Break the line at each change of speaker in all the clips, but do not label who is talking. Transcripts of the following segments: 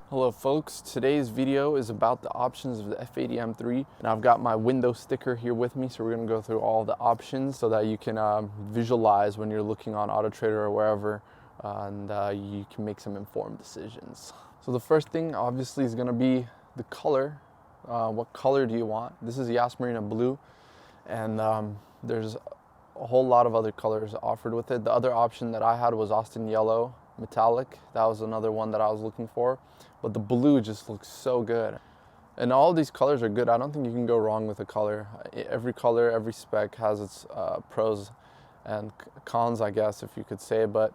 Hello folks, today's video is about the options of the F80 M3, and I've got my window sticker here with me, so we're going to go through all the options so that you can visualize when you're looking on AutoTrader or wherever, and you can make some informed decisions. So the first thing obviously is going to be the color. What color do you want? This is Yas Marina Blue, and there's a whole lot of other colors offered with it. The other option that I had was Austin Yellow Metallic. That was another one that I was looking for, but the blue just looks so good. And all of these colors are good. I don't think you can go wrong with a color. Every color, every spec has its pros and cons, I guess, if you could say, but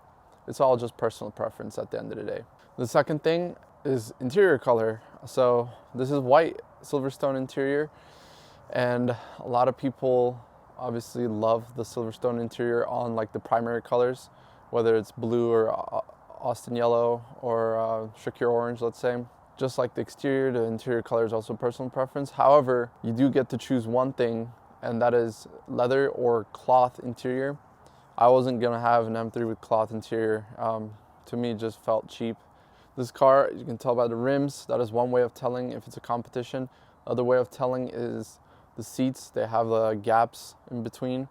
it's all just personal preference at the end of the day. The second thing is interior color. So this is white Silverstone interior, and a lot of people obviously love the Silverstone interior on like the primary colors, whether it's blue or Austin Yellow or Shakir Orange, let's say. Just like the exterior, the interior color is also personal preference. However, you do get to choose one thing, and that is leather or cloth interior. I wasn't gonna have an M3 with cloth interior. To me, it just felt cheap. This car, you can tell by the rims, that is one way of telling if it's a competition. The other way of telling is the seats. They have the gaps in between.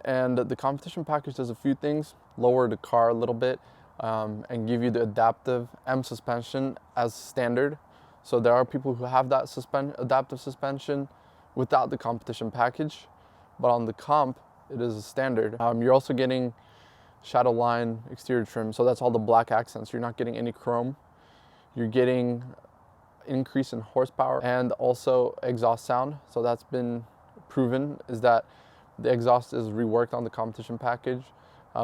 And the competition package does a few things: lower the car a little bit and give you the adaptive M suspension as standard. So there are people who have that adaptive suspension without the competition package, but on the comp, it is a standard. You're also getting shadow line exterior trim, so that's all the black accents. You're not getting any chrome. You're getting increase in horsepower and also exhaust sound. So that's been proven, is that the exhaust is reworked on the competition package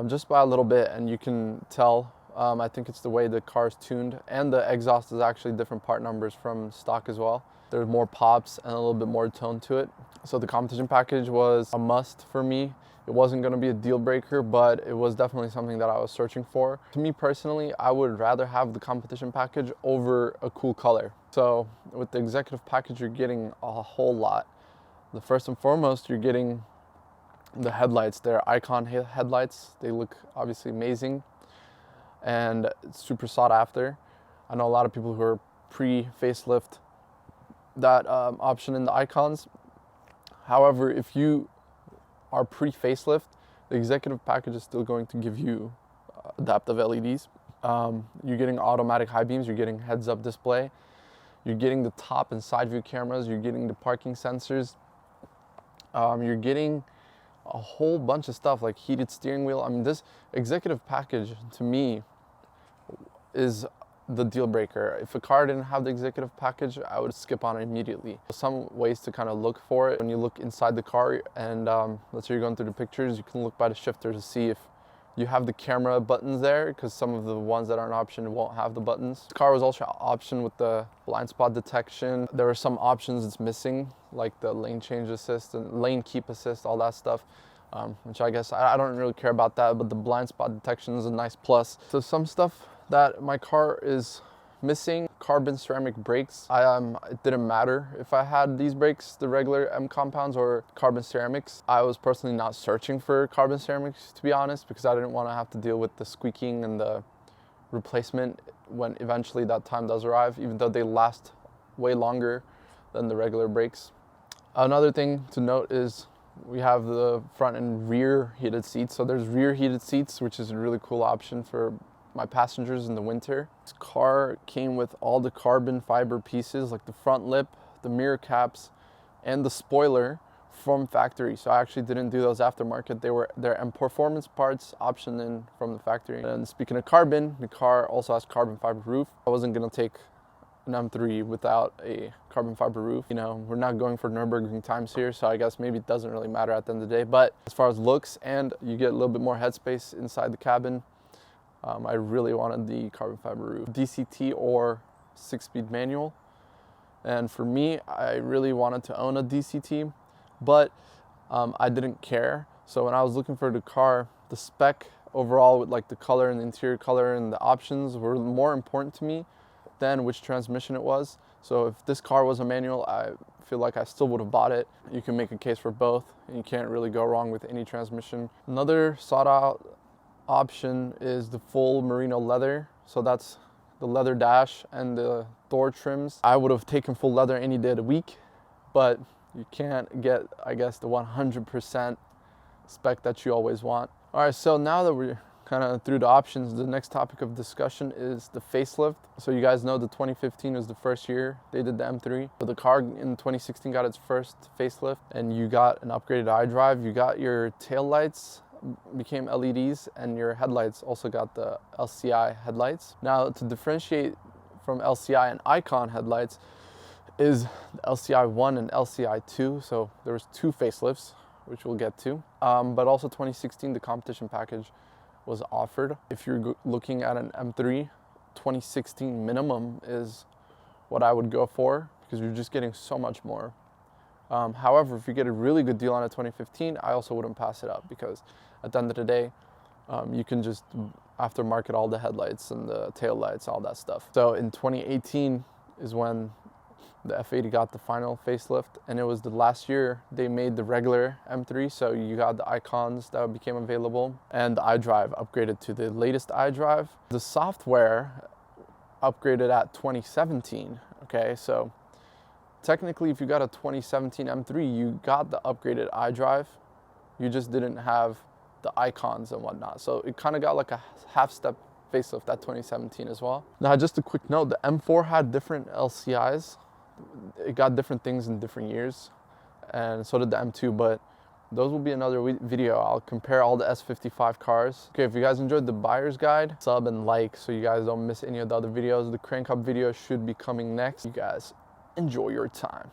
just by a little bit, and you can tell. I think it's the way the car is tuned, and the exhaust is actually different part numbers from stock as well. There's more pops and a little bit more tone to it. So the competition package was a must for me. It wasn't going to be a deal breaker, but it was definitely something that I was searching for. To me personally, I would rather have the competition package over a cool color. So with the executive package, you're getting a whole lot. The first and foremost, you're getting the headlights. They're Icon headlights. They look obviously amazing and it's super sought after. I know a lot of people who are pre-facelift that option in the Icons. However, if you are pre-facelift, the executive package is still going to give you adaptive LEDs. You're getting automatic high beams, you're getting heads-up display, you're getting the top and side view cameras, you're getting the parking sensors, you're getting a whole bunch of stuff like heated steering wheel. I mean, this executive package to me is the deal breaker. If a car didn't have the executive package, I would skip on it immediately. Some ways to kind of look for it: when you look inside the car and let's say you're going through the pictures, you can look by the shifter to see if you have the camera buttons there, because some of the ones that are an option won't have the buttons. The car was also an option with the blind spot detection. There are some options it's missing, like the lane change assist and lane keep assist, all that stuff, which I guess I don't really care about that, but the blind spot detection is a nice plus. So some stuff that my car is missing: carbon ceramic brakes. It didn't matter if I had these brakes, the regular M compounds or carbon ceramics. I was personally not searching for carbon ceramics, to be honest, because I didn't want to have to deal with the squeaking and the replacement when eventually that time does arrive, even though they last way longer than the regular brakes. Another thing to note is we have the front and rear heated seats. So there's rear heated seats, which is a really cool option for my passengers in the winter. This car came with all the carbon fiber pieces, like the front lip, the mirror caps, and the spoiler from factory. So I actually didn't do those aftermarket. They're performance parts optioned in from the factory. And speaking of carbon, the car also has carbon fiber roof. I wasn't gonna take an M3 without a carbon fiber roof. You know, we're not going for Nürburgring times here, so I guess maybe it doesn't really matter at the end of the day. But as far as looks, and you get a little bit more headspace inside the cabin, I really wanted the carbon fiber roof. DCT or 6-speed manual. And for me, I really wanted to own a DCT, but I didn't care. So when I was looking for the car, the spec overall with like the color and the interior color and the options were more important to me than which transmission it was. So if this car was a manual, I feel like I still would have bought it. You can make a case for both, and you can't really go wrong with any transmission. Another sought out option is the full merino leather. So that's the leather dash and the door trims. I would have taken full leather any day of the week, but you can't get, I guess, the 100% spec that you always want. All right, so now that we're kind of through the options, the next topic of discussion is the facelift. So you guys know the 2015 was the first year they did the M3, but the car in 2016 got its first facelift, and you got an upgraded iDrive. You got your tail lights became LEDs, and your headlights also got the LCI headlights. Now, to differentiate from LCI and Icon headlights is the LCI 1 and LCI 2. So there was 2 facelifts, which we'll get to. But also 2016, the competition package was offered. If you're looking at an M3, 2016 minimum is what I would go for, because you're just getting so much more. However, if you get a really good deal on a 2015, I also wouldn't pass it up, because at the end of the day, you can just aftermarket all the headlights and the tail lights, all that stuff. So in 2018 is when the F80 got the final facelift, and it was the last year they made the regular M3, so you got the icons that became available, and the iDrive upgraded to the latest iDrive. The software upgraded at 2017, okay? So technically, if you got a 2017 M3, you got the upgraded iDrive, you just didn't have the icons and whatnot. So it kind of got like a half-step facelift at 2017 as well. Now, just a quick note, the M4 had different LCIs. It got different things in different years, and so did the M2, but those will be another video. I'll compare all the S55 cars. Okay, if you guys enjoyed the buyer's guide, sub and like so you guys don't miss any of the other videos. The crank up video should be coming next. You guys enjoy your time.